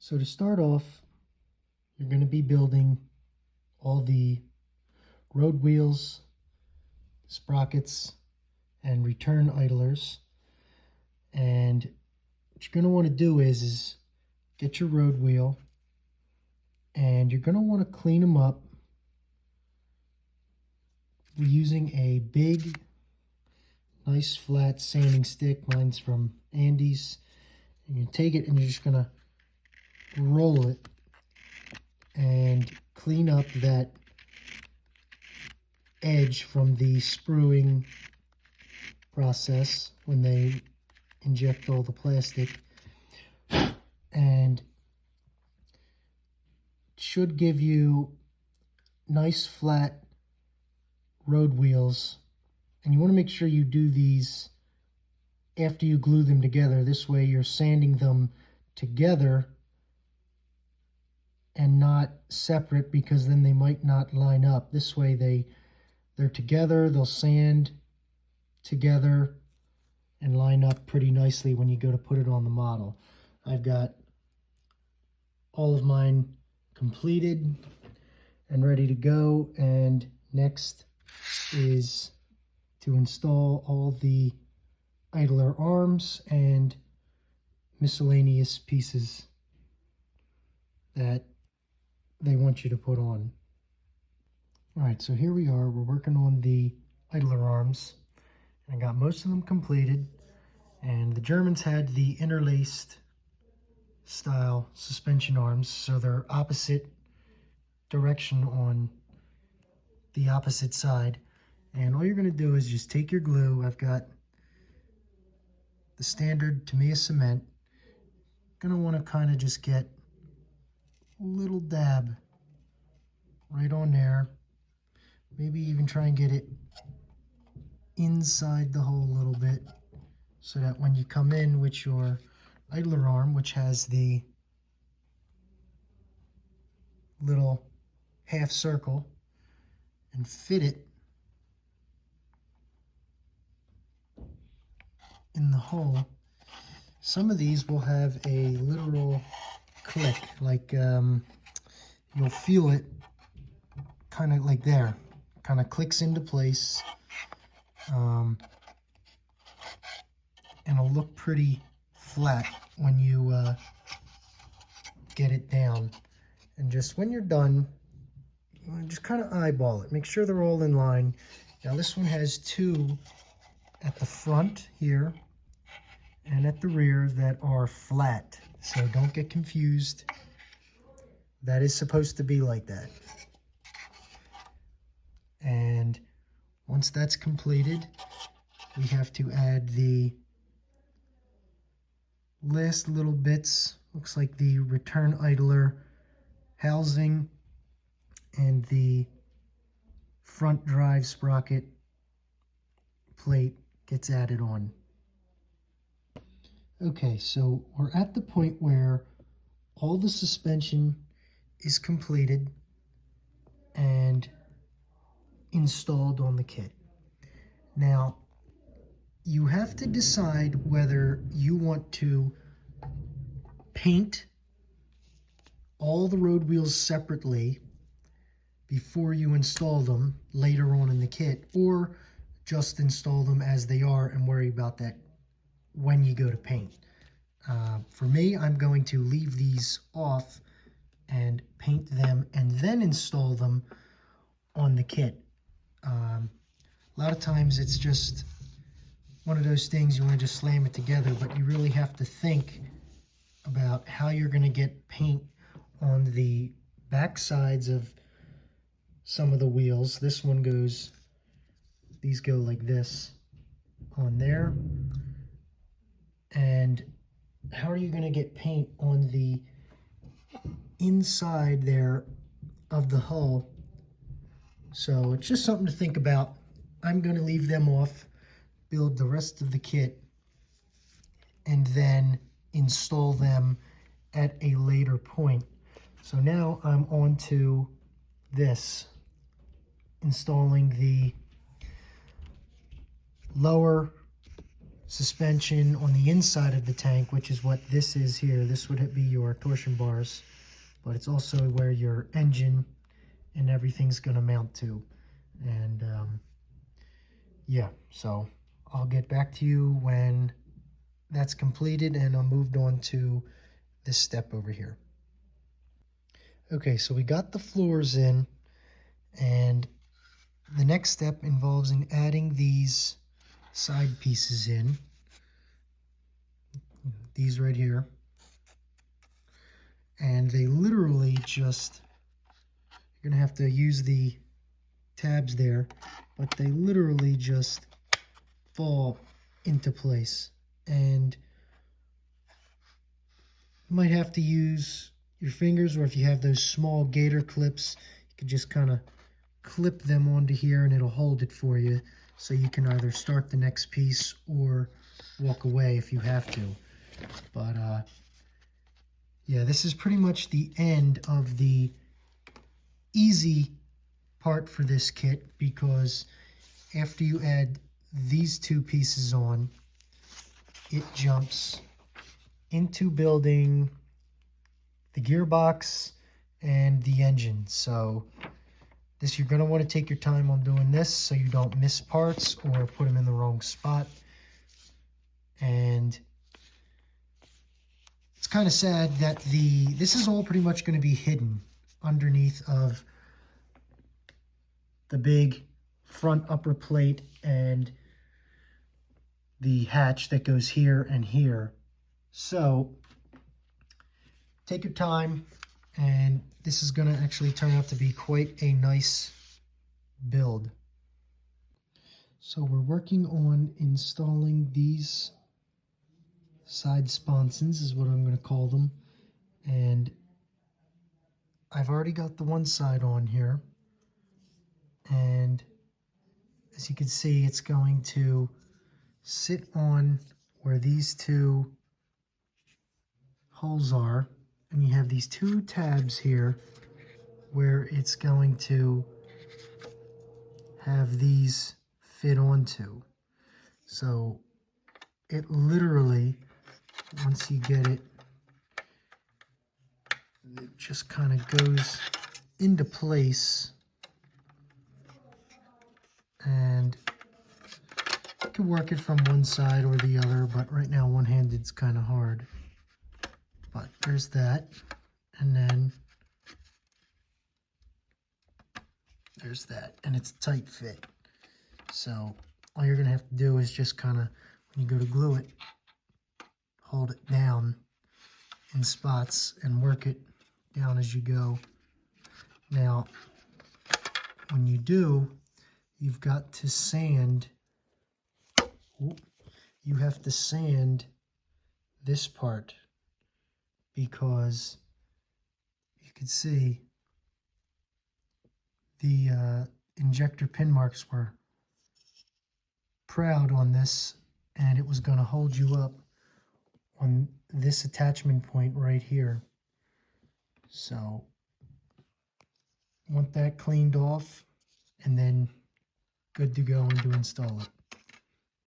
So to start off, you're going to be building all the road wheels, sprockets, and return idlers. And what you're going to want to do is get your road wheel, and you're going to want to clean them up using a big, nice flat sanding stick. Mine's from Andy's. And you take it and you're just going to roll it and clean up that edge from the spruing process when they inject all the plastic, and it should give you nice flat road wheels. And you want to make sure you do these after you glue them together. This way you're sanding them together and not separate, because then they might not line up. This way they're together, they'll sand together and line up pretty nicely when you go to put it on the model. I've got all of mine completed and ready to go, and next is to install all the idler arms and miscellaneous pieces that they want you to put on. Alright, so here we are. We're working on the idler arms. I got most of them completed, and the Germans had the interlaced style suspension arms, so they're opposite direction on the opposite side. And all you're going to do is just take your glue. I've got the standard Tamiya cement. Going to want to kind of just get a little dab right on there. Maybe even try and get it inside the hole a little bit, so that when you come in with your idler arm, which has the little half circle, and fit it in the hole. Some of these will have a literal click, like you'll feel it kind of like there, kind of clicks into place, and it'll look pretty flat when you get it down. And just when you're done, just kind of eyeball it, make sure they're all in line. Now this one has two at the front here and at the rear that are flat, so don't get confused. That is supposed to be like that. And once that's completed, we have to add the last little bits. Looks like the return idler housing and the front drive sprocket plate gets added on. Okay, so we're at the point where all the suspension is completed and installed on the kit. Now, you have to decide whether you want to paint all the road wheels separately before you install them later on in the kit, or just install them as they are and worry about that when you go to paint. For me, I'm going to leave these off and paint them and then install them on the kit. A lot of times it's just one of those things, you want to just slam it together, but you really have to think about how you're going to get paint on the back sides of some of the wheels. This one goes, these go like this on there. And how are you going to get paint on the inside there of the hull? So it's just something to think about. I'm going to leave them off, build the rest of the kit, and then install them at a later point. So now I'm on to this, installing the lower suspension on the inside of the tank, which is what this is here. This would be your torsion bars, but it's also where your engine and everything's going to mount to. And yeah, so I'll get back to you when that's completed and I'm moved on to this step over here. Okay, so we got the floors in, and the next step involves in adding these side pieces in, these right here, and they literally just, you're gonna have to use the tabs there, but they literally just fall into place. And you might have to use your fingers, or if you have those small gator clips, you can just kind of clip them onto here and it'll hold it for you, so you can either start the next piece or walk away if you have to. But yeah, this is pretty much the end of the easy part for this kit, because after you add these two pieces on, it jumps into building the gearbox and the engine. So this, you're going to want to take your time on doing this so you don't miss parts or put them in the wrong spot. And it's kind of sad that this is all pretty much going to be hidden underneath of the big front upper plate and the hatch that goes here and here. So take your time, and this is going to actually turn out to be quite a nice build. So we're working on installing these side sponsons, is what I'm going to call them, and I've already got the one side on here, and as you can see, it's going to sit on where these two holes are, and you have these two tabs here where it's going to have these fit onto. So it literally, once you get it, it just kind of goes into place, and you can work it from one side or the other, but right now one-handed's kind of hard. But there's that, and then there's that, and it's a tight fit. So all you're gonna have to do is just kind of, when you go to glue it, hold it down in spots and work it down as you go. Now, when you do, you've got to sand, you have to sand this part, because you can see the injector pin marks were proud on this, and it was going to hold you up on this attachment point right here. So want that cleaned off and then good to go and to install it.